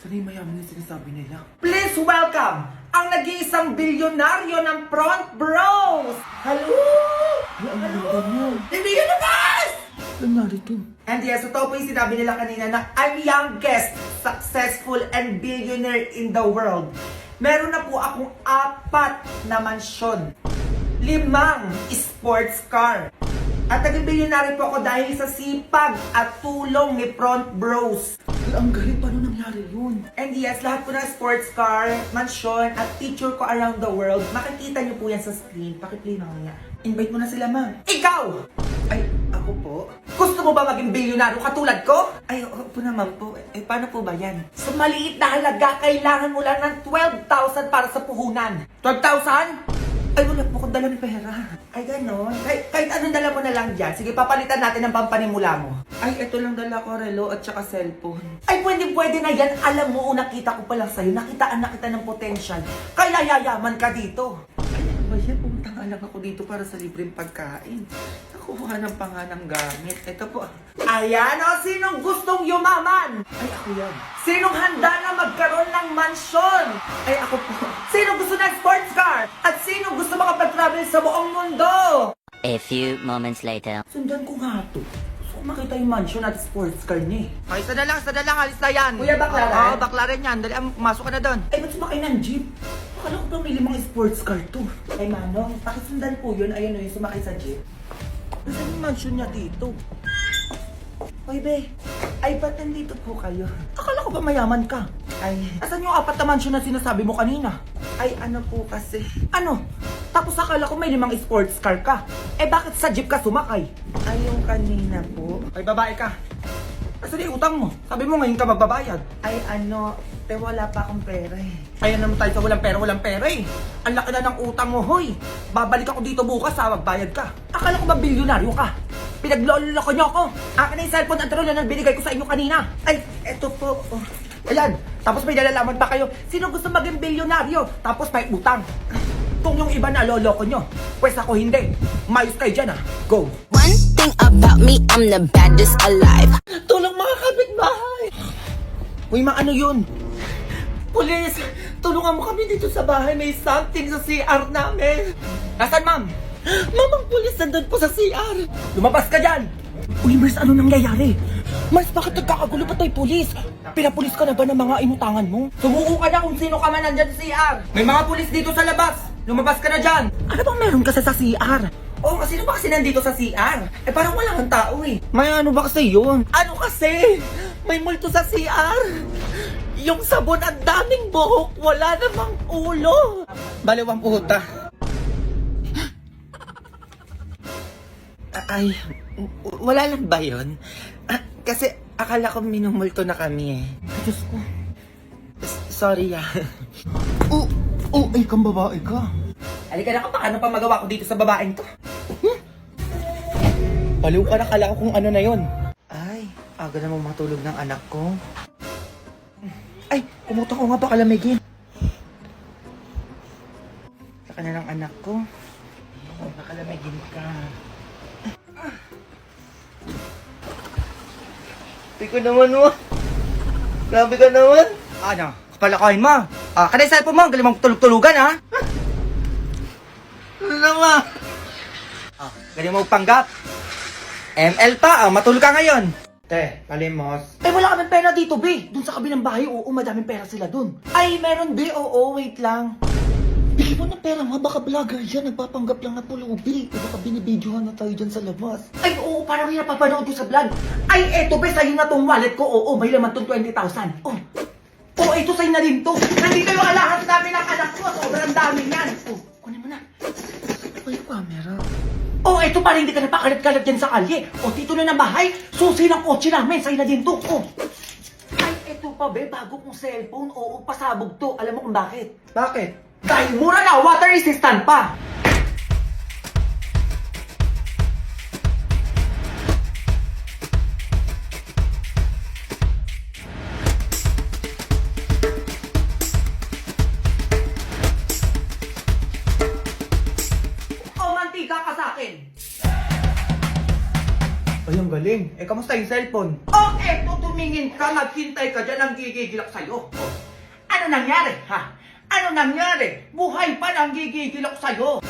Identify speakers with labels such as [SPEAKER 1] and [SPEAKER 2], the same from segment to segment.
[SPEAKER 1] Sana yung mayaman yung sinasabi nila.
[SPEAKER 2] Please welcome ang nag-iisang bilyonaryo ng Front Bros! Hello!
[SPEAKER 1] Ay, ang ganda niya.
[SPEAKER 2] Hindi yun na guys!
[SPEAKER 1] Ano narito?
[SPEAKER 2] And yes, totoo po yung sinabi nila kanina na I'm youngest, successful, and billionaire in the world. Meron na po akong 4 na mansyon, 5 sports car. At naging bilyonaryo po ako dahil sa sipag at tulong ni Front Bros.
[SPEAKER 1] Ay, ang galing. Paano nangyari yun?
[SPEAKER 2] And yes, lahat po ng sports car, mansyon, at picture ko around the world, makikita niyo po yan sa screen. Pakiplay na nga. Invite mo na sila, ma'am. Ikaw!
[SPEAKER 1] Ay, ako po?
[SPEAKER 2] Gusto mo ba maging bilyonaryo katulad ko?
[SPEAKER 1] Ay, oo po naman po. Eh, paano po ba yan?
[SPEAKER 2] Sa maliit na halaga, kailangan mo lang ng 12,000 para sa puhunan. 12,000?
[SPEAKER 1] Ay, wala po akong dalang pera.
[SPEAKER 2] Ay, ganon. Kahit anong dala mo na lang dyan. Sige, papalitan natin ang pampanimula mo.
[SPEAKER 1] Ay, ito lang dala ko, relo at saka cellphone.
[SPEAKER 2] Ay, pwede na yan. Alam mo, nakita ko pa lang sa'yo. Nakitaan na kita ng potential. Kaya yayaman ka dito.
[SPEAKER 1] Ay, ano ba yan? Pumunta nga lang ako dito para sa libreng pagkain. Nakuha ng panganang gamit. Ito po.
[SPEAKER 2] Ayan o, sinong gustong yumaman?
[SPEAKER 1] Ay, ako yan.
[SPEAKER 2] Sinong handa na magkaroon ng mansyon?
[SPEAKER 1] Ay, ako po.
[SPEAKER 2] Sino gusto ng sports car? At sino gusto makapag-travel sa buong mundo?
[SPEAKER 3] A few moments later.
[SPEAKER 2] Sundan ko nga to. Gusto ko makita yung mansion at sports car niya.
[SPEAKER 1] Ay, sada lang, alis na yan.
[SPEAKER 2] Kuya, baklaran?
[SPEAKER 1] Oo, baklaran yan. Dali, masok ka na doon.
[SPEAKER 2] Ay, ba't sumakay ng jeep? Akala ko ba may 5 sports car to? Ay, Manong, pakisundan po yun. Ayun o yung sumakay sa jeep.
[SPEAKER 1] Saan yung mansion niya dito?
[SPEAKER 2] Hoy, be. Ay, ba't nandito po kayo? Akala ko ba mayaman ka?
[SPEAKER 1] Ay,
[SPEAKER 2] Asan yung 4 na mansion na sinasabi mo kanina?
[SPEAKER 1] ay, ano po kasi.
[SPEAKER 2] Ano? Tapos akala ko may 5 sports car ka. Eh, bakit sa jeep ka sumakay?
[SPEAKER 1] Ay, yung kanina po.
[SPEAKER 2] Ay, babae ka. Kasi yung utang mo. Sabi mo ngayon ka magbabayad.
[SPEAKER 1] Ay, ano, wala pa akong pera eh.
[SPEAKER 2] Ayan naman tayo sa walang pera eh. Ang laki na ng utang mo, hoy. Babalik ako dito bukas ha, magbayad ka. Akala ko ba bilyonaryo ka? Pinagloloko niyo ako. Akin na yung cellphone at na binigay ko sa inyo kanina.
[SPEAKER 1] Ay, eto po. Oh.
[SPEAKER 2] Ayan, tapos may nalalaman pa kayo. Sino gusto maging bilyonaryo? Tapos may utang. Kung yung iba naloloko nyo, pues ako hindi. Mayos kayo dyan ha. Go.
[SPEAKER 4] One thing about me, I'm the baddest alive.
[SPEAKER 2] Tulong mga kapitbahay! Uy, ano yun? Pulis! Tulungan mo kami dito sa bahay. May something sa CR namin. Nasaan, ma'am? Mamang pulis, nandun po sa CR. Lumabas ka dyan! Uy, Mars, ano nangyayari? Mars, bakit nagkakagulo pa tayo, pulis? Pinapulis ka na ba ng mga inutangan mo? Sumuko ka na kung sino ka man nandyan sa CR. May mga pulis dito sa labas. Lumabas ka na dyan. Ano bang meron kasi sa CR? Oo, kasi sino ba kasi nandito sa CR? Eh, parang wala kang tao eh.
[SPEAKER 1] May ano ba kasi yun?
[SPEAKER 2] Ano kasi? May multo sa CR. Yung sabon ang daming buhok, wala namang ulo.
[SPEAKER 1] Baliwang puta. Ay, wala lang ba yun? Kasi akala ko minumulto na kami eh.
[SPEAKER 2] Diyos ko.
[SPEAKER 1] Sorry ah. Ay kang babae ka.
[SPEAKER 2] Halika na ka pa, ano pa magawa ko dito sa babaeng to?
[SPEAKER 1] Baliw ka na, kala ko kung ano na yun. Ay, aga namang matulog ng anak ko. Ay, kumutang ko nga pa kalamigin. Saka na ng anak ko. Ay, nakalamigin ka. Tiko naman mo. Grabe ka naman.
[SPEAKER 2] Ano? Palakain mo. Kada yung cellphone mo, ang galing mong tulog-tulugan ha?
[SPEAKER 1] Ano naman?
[SPEAKER 2] Galing mo panggap. ML pa, matulog ka ngayon.
[SPEAKER 1] Te, palimos.
[SPEAKER 2] Eh, wala kaming pera dito, B. Doon sa kabilang bahay, oo, madaming pera sila doon. Ay, meron, B, oo, wait lang.
[SPEAKER 1] Bigyan mo ng pera nga, baka vlogger yan. Nagpapanggap lang na pulubi. Baka binibidyohan na tayo dyan sa labas.
[SPEAKER 2] Ay, oo, parang yung napapanood ko sa vlog. Ay, eto, be, sa'yo na tong wallet ko. Oo, may laman tong 20,000. Oh, oh, ito sa'yo na rin to. Nandito yung alahas namin ng anak ko. Sobrang dami yan. Oh, kunin mo na.
[SPEAKER 1] Ay, camera.
[SPEAKER 2] Oh, ito para hindi ka napakalat-kalat dyan sa kalye. O, dito na ng bahay. Susi ng kotse namin. Sa'yo na din to. Oh. Ay, eto pa, be, bago kong cellphone. Oo, pasabog to. Alam mo kung bakit?
[SPEAKER 1] Bakit?
[SPEAKER 2] Dahil mura na, water resistant pa. O, mantika ka sa akin.
[SPEAKER 1] Ay, ang galing. Eh, kamusta yung cellphone?
[SPEAKER 2] O, eto, tumingin ka, maghintay ka dyan, ang gigigilak sa'yo. Ano nangyari, ha? Ano nangyari? Buhay pa nang gigigilak sa'yo.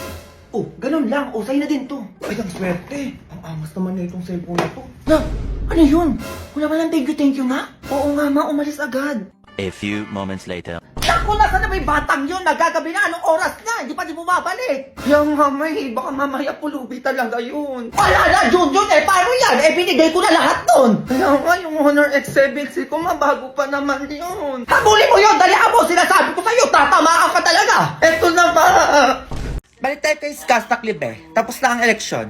[SPEAKER 1] Oh, ganun lang. O, sa'yo na din to. Ay, ang swerte. Ang angas naman na itong cellphone na to. Na, ano yun? Wala ka lang thank you nga. Oo nga ma, umalis agad.
[SPEAKER 3] A few moments later.
[SPEAKER 2] Naku, nasa na may batang yun? Nagagabi na, anong oras na? Hindi pa di bumabalik.
[SPEAKER 1] Kaya nga may, baka mamaya pulubi talaga yun.
[SPEAKER 2] Wala na, Junjun eh, paano yan? Eh, binigay ko na lahat nun.
[SPEAKER 1] Kaya nga yung Honor X7C ko, mabago pa naman yun.
[SPEAKER 2] Habulin mo yun, dali mo, sinasabi ko sa'yo, tatamaan ka talaga.
[SPEAKER 1] Eto na ba? Balik tayo kay Skastakli, be. Tapos na ang eleksyon.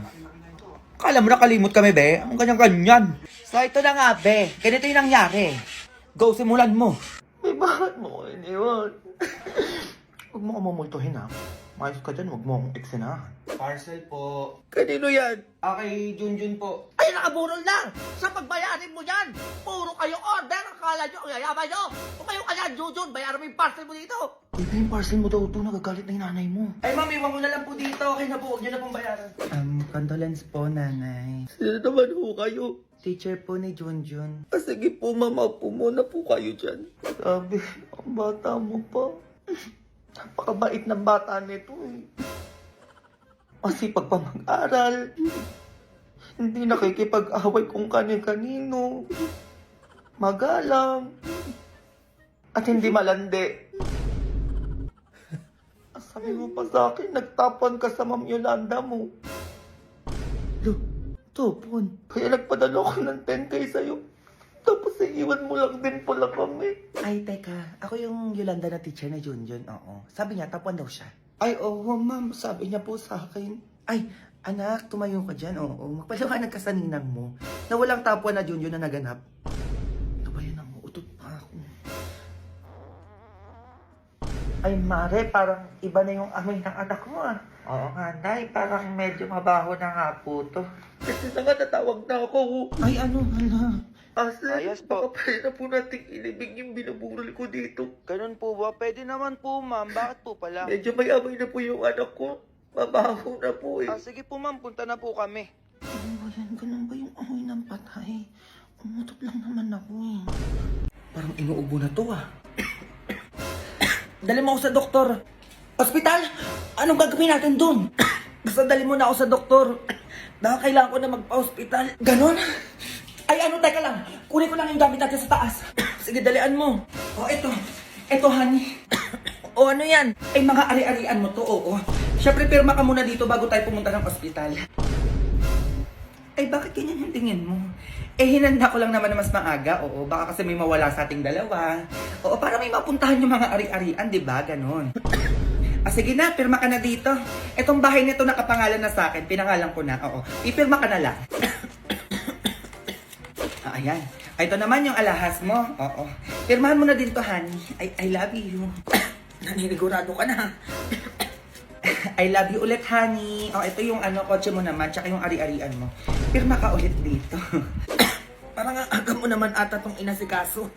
[SPEAKER 1] Kala mo nakalimot kami, be. Ang ganyan-ganyan. So, ito na nga, be. Ganito yung nangyari. Go, simulan mo. May bakit mo ko iniwan? Huwag mo ko mamultuhin, ha? Mayos ka dyan, huwag mo akong eksena.
[SPEAKER 5] Parcel po.
[SPEAKER 1] Kanino yan?
[SPEAKER 5] Okay, Junjun po.
[SPEAKER 2] Ay, nakaburol lang. Sa pagbayarin mo yan, puro kayo order. Akala nyo, ang yayaman nyo. Tumayo ka yan, Junjun, bayaran mo yung parcel mo dito.
[SPEAKER 1] Ito yung parcel mo daw ito. Nagagalit na yung nanay mo.
[SPEAKER 5] Ay, ma'am, iwan ko na lang po dito. Okay na po, huwag niyo na pong bayaran.
[SPEAKER 1] Condolence po, nanay.
[SPEAKER 2] Sino naman ho kayo?
[SPEAKER 1] Teacher po ni Junjun.
[SPEAKER 2] Sige po, mama po muna po kayo dyan.
[SPEAKER 1] Sabi, ang bata mo pa. Napakabait ng bata nito eh. Masipag pa mag-aral. Hindi nakikipag-away kung kani-kanino. Magalang. At hindi malandi. Sabi mo pa sa akin, nagtapon ka sa Ma'am Yolanda mo. Tupon. Kaya nagpadala ko ng 10K sa'yo. Tapos iiwan mo lang din pala kami. Ay, teka. Ako yung Yolanda na teacher na Junjun. Oo. Sabi niya, tapuan daw siya. Ay, oo, ma'am. Sabi niya po sa akin. Ay, anak, tumayo ka dyan. Oo. Magpaliwanag ka sa ninang mo na walang tapuan na Junjun na naganap. Ito ba yun ang utot pa ako? Ay, Mare, parang iba na yung amoy ng anak mo ah. Oo nga, Nay. Parang medyo mabaho na nga po to. Kasi na nga natawag na ako. Ay, ano, hala. Ayos po. Baka pwede na po natin ilibig yung binaburol ko dito.
[SPEAKER 5] Ganun po ba? Pwede naman po, ma'am. Bakit po pala?
[SPEAKER 1] Medyo may amoy na po yung anak ko. Mabaho na po eh.
[SPEAKER 5] Sige po, ma'am. Punta na po kami.
[SPEAKER 1] Ano ba yan? Ganun ba yung amoy ng patay? Umutot lang naman ako eh. Parang inuubo na to ah. Dali mo ako sa doktor. Hospital? Anong gagawin natin dun? Basta dali mo na ako sa doktor. Baka kailangan ko na magpa-hospital. Ganon? Ay, ano, teka lang. Kunin ko lang yung gamit natin sa taas. Sige, dalian mo. Oh, ito. Ito, honey. O, ano yan? Ay, mga ari-arian mo to, oo. Siyempre, pirma ka muna dito bago tayo pumunta ng ospital. Ay, bakit ganyan yung tingin mo? Eh, hinanda ko lang naman na mas maaga, oo. Baka kasi may mawala sa ating dalawa. Oo, para may mapuntahan yung mga ari-arian, di ba? Ganon. Sige na, pirma ka na dito. Etong bahay nito nakapangalan na sa akin. Pinangalan ko na, oo. Ipirma ka na lang. Ayan. Ito naman yung alahas mo. Oo. Pirmahan mo na din to, honey. I love you. Naninigurado ka na. I love you ulit, honey. Oh, ito yung kotse mo naman, tsaka yung ari-arian mo. Pirma ka ulit dito. Parang ang aga mo naman ata tong inasikaso.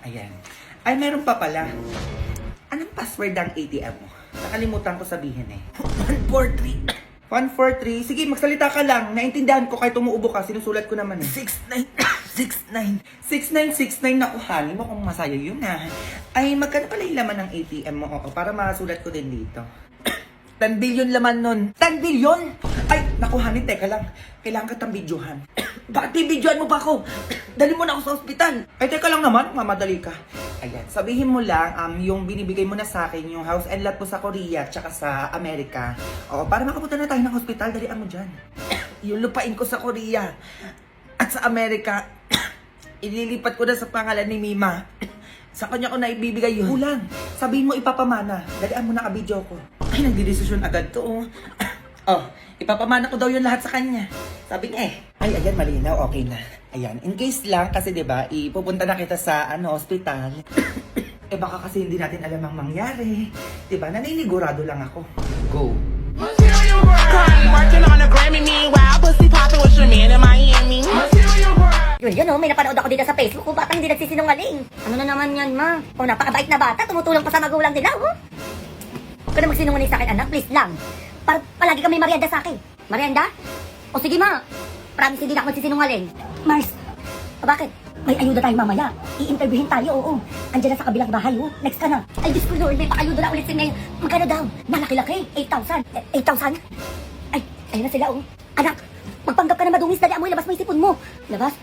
[SPEAKER 1] Ayan. Ay, meron pa pala. Anong password ng ATM mo? Nakalimutan ko sabihin eh. 143. 143. Sige, magsalita ka lang. Naintindihan ko kahit umuubo ka. Sinusulat ko naman eh. 6969. 6969 na honey mo kung masaya yun ah. Ay, magkano pala yung laman ng ATM mo? Oo, para masulat ko din dito. 10 billion laman nun. 10 billion? Ay, naku honey, teka lang. Kailangan kitang videohan. Bakit bibidyohan mo pa ako? Dali mo na ako sa ospital. Ay, teka lang naman. Mamadali ka. Ayan, sabihin mo lang, yung binibigay mo na sa akin, yung house and lot mo sa Korea, tsaka sa Amerika. O, para makapunta na tayo ng hospital, dalian mo dyan. Yung lupain ko sa Korea at sa Amerika, ililipat ko na sa pangalan ni Mima. Sa kanya ko na ibibigay yun. Kulang. Sabihin mo ipapamana. Dalian mo na ka-video ko. Ay, nagdidesisyon agad to. Oh, ipapamana ko daw yun lahat sa kanya. Sabi niya eh. Ay, ayan, malinaw. Okay na. Ayan, in case lang, kasi diba, ipupunta na kita sa, hospital. Eh, baka kasi hindi natin alam ang mangyari. Diba, naninigurado lang ako. Go.
[SPEAKER 6] Working on a Grammy, meanwhile, pussy poppin' with your man in Miami.
[SPEAKER 7] Yun, may napanood ako dito sa Facebook kung batang hindi nagsisinungaling. Ano na naman yan, ma? O, napakabait na bata, tumutulong pa sa magulang nila, oh. Huwag ka na magsinungaling sa akin, anak, please lang. Palagi ka may merienda sa akin. Merienda? O sige, ma. Promise, hindi na ako magsisinungaling. Mars, o bakit? May ayuda tayo mamaya. I-interviewin tayo, oo. Andiyan na sa kabilang bahay, oh. Next ka na. Ay, Diyos ko, Lord, may pa-ayuda na ulit si Mayor. Magkano daw? Malaki-laki. 8,000. 8,000? Ay, ayun na sila, oh. Anak, magpanggap ka na madungis. Dali, amoy, labas mo yung sipon mo. Labas.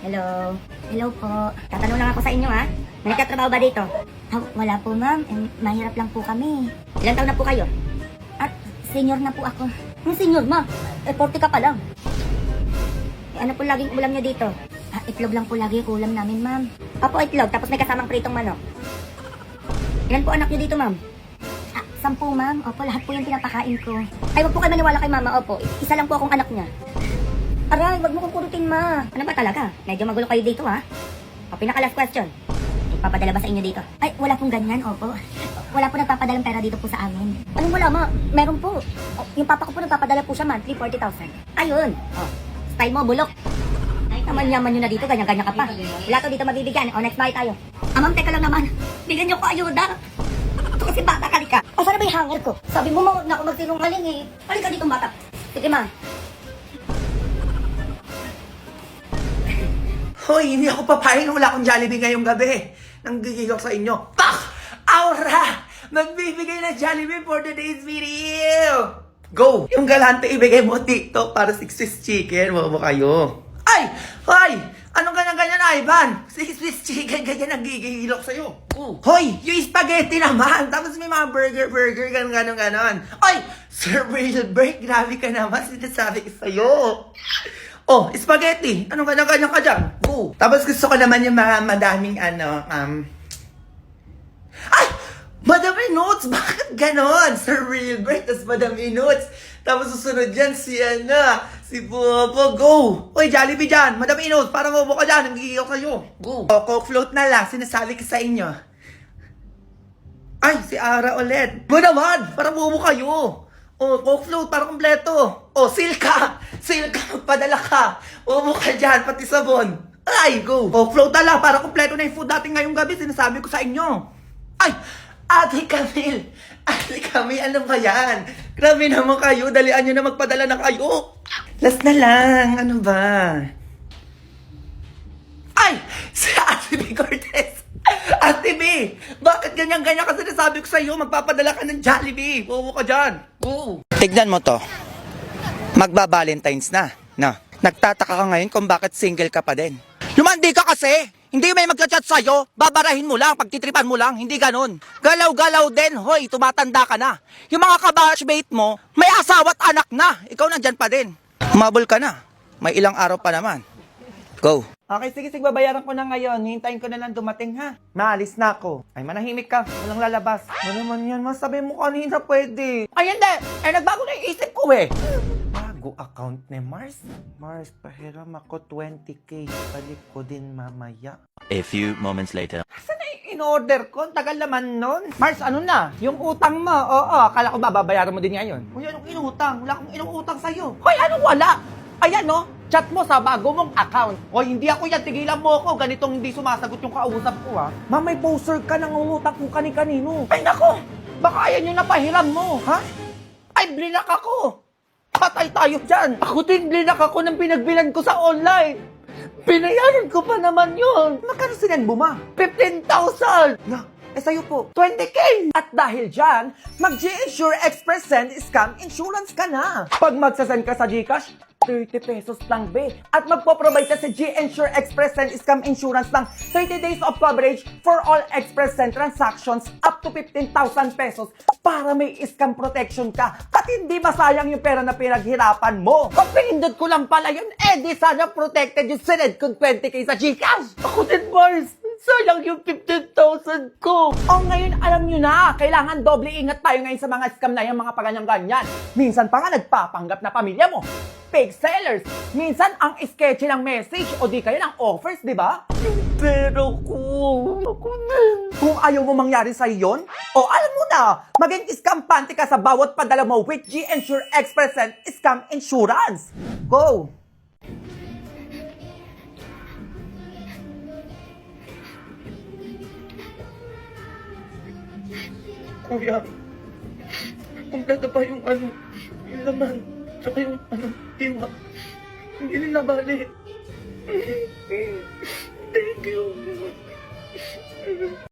[SPEAKER 7] Hello. Hello po. Tatanong lang ako sa inyo, ha? May nagtatrabaho ba dito? Ah, wala po, ma'am. Mahirap lang po kami. Ilang taon na po kayo? At senior na po ako. Ang senior, ma? 40 ka pa lang. Ano po laging ulam niyo dito? Ah, itlog lang po lagi yung ulam namin, ma'am. Opo, itlog. Tapos may kasamang pritong manok. Ilan po anak niyo dito, ma'am? Ah, 10, ma'am. Opo, lahat po yung pinapakain ko. Ay, wag po kayo maniwala kay mama. Opo, isa lang po akong anak niya. Aray, wag mo kong kurutin, ma. Ano ba talaga? Medyo magulo kayo dito, ha? O, pinaka-last question. Ipapadala ba sa inyo dito? Ay, wala pong ganyan, opo. Wala po nagpapadalang pera dito po sa amin. Anong wala, ma? Meron po. O, yung papa ko po nagpapadala po siya monthly, 40,000. Ayun. O, style mo, bulok. Ay, yaman nyo na dito, ganyan-ganyan ka pa. Wala to dito mabibigyan. O, next buy tayo. Ah, ma'am, teka lang naman. Bigyan nyo ko ayuda. Ito kasi bata ka ka. O, sana ba yung hanger ko? Sabi mo, mawag na ako magsinungaling eh. Halika dito, bata. Sige, ma.
[SPEAKER 1] Hoy, hindi ako papayag na wala akong Jollibee ngayong gabi. Nanggigil ako sa inyo. Pak! Aura! Magbibigay ng Jollibee for today's video! Go! Yung galante ibigay mo TikTok para 6-piece chicken. Mo kayo. Ay! Hoy! Anong ganyan-ganyan, Ivan? 6-piece chicken, ganyan nanggigil ako sa'yo. Hoy! Yung spaghetti naman! Tapos may mga burger, ganon. Ay! Sir Wilbert, grabe ka naman. Sinasabi ko sa'yo. Oh, spaghetti. Anong ganyan-ganyan ka dyan? Go. Tapos gusto ko naman yung mga madaming Ay! Madami notes! Bakit ganon? Sir Wilbert, tas madami notes. Tapos susunod dyan si Popo. Go! Uy, Jollibee dyan. Madami notes. Parang ubo ka dyan. Nagigil ako sa'yo. Go. O, Coke float na lang. Sinasabi ko sa inyo. Ay, si Ara ulit. Mo naman! Parang ubo kayo. Oh, Coke float, para kompleto. Oh, Silka, magpadala ka. Umo ka dyan, pati sabon. Ay, go. Coke float na lang, para kompleto na yung food natin ngayong gabi. Sinasabi ko sa inyo. Ay, Ate Camille, ano ba yan? Grabe naman kayo, dalian nyo na magpadala na kayo. Last na lang, ano ba? Ay, si Ate B. Cortez. Ate B, bakit ganyan-ganyan ka sinasabi ko sa'yo? Magpapadala ka ng Jollibee. Bubo ka dyan. Go. Tignan mo to. Magba-Valentine's na. No. Nagtataka ka ngayon kung bakit single ka pa din. Lumandi ka kasi. Hindi may magchat-chat sa'yo. Babarahin mo lang, pagtitripan mo lang. Hindi ganun. Galaw-galaw din. Hoy, tumatanda ka na. Yung mga kabatchmate mo, may asawa at anak na. Ikaw nandyan pa din. Humabol ka na. May ilang araw pa naman. Go. Okay, sige, babayaran ko na ngayon. Hintayin ko na lang dumating, ha? Maalis na ako. Ay, manahimik ka. Walang lalabas. Ano naman yan? Masabi mo kanina pwede. Ay, hindi. Eh, nagbago na yung isip ko, eh. Bago account ni Mars. Mars, pahiram ako 20K. Balik ko din mamaya.
[SPEAKER 3] A few moments later.
[SPEAKER 1] Saan na yung in-order ko? Tagal naman nun. Mars, ano na? Yung utang mo. Oo, akala ko babayaran mo din ngayon. Uy, anong inutang? Wala akong inutang sa'yo. Hoy, anong wala? Ayan, no? Chat mo sa bago mong account. O, hindi ako yan. Tigilan mo ako. Ganitong hindi sumasagot yung kausap ko, ha? Ma, may poster ka ng umutang kung kani-kanino. Ay, nako! Baka ayan yung napahiram mo, ha? Ay, blinak ako! Patay tayo dyan! Ako din, blinak ako ng pinagbilan ko sa online. Pinayaran ko pa naman yun. Magkano sinend mo, ma? 15,000! Na, sa'yo po, 20K! At dahil dyan, mag-G-Insure Express Send Scam Insurance ka na. Pag magsasend ka sa GCash, 30 pesos lang, be. At magpo-provide ka sa G-Insure Express Send Scam Insurance ng 30 days of coverage for all Express Send transactions up to 15,000 pesos para may scam protection ka at hindi masayang yung pera na pinaghirapan mo. Kung pinindot ko lang pala yun, di sana protected yung sinend kung 20K sa GCash. Ako din, Mars. Sayang yung 15,000 ko. O ngayon, alam nyo na, kailangan doble ingat tayo ngayon sa mga scam na yung mga paganyan-ganyan. Minsan pa nga nagpapanggap na pamilya mo. Fake sellers. Minsan ang sketchy ng message o di kaya ng offers, di ba? Yung pera ko. Ako na. Kung ayaw mo mangyari sa'yo yun, o alam mo na, maging iskampante ka sa bawat padala mo with G-Insure Express Send Scam Insurance. Go! Kuya, kompleto pa yung yung laman, tsaka yung diwa. Hindi nila bali.
[SPEAKER 2] Thank you.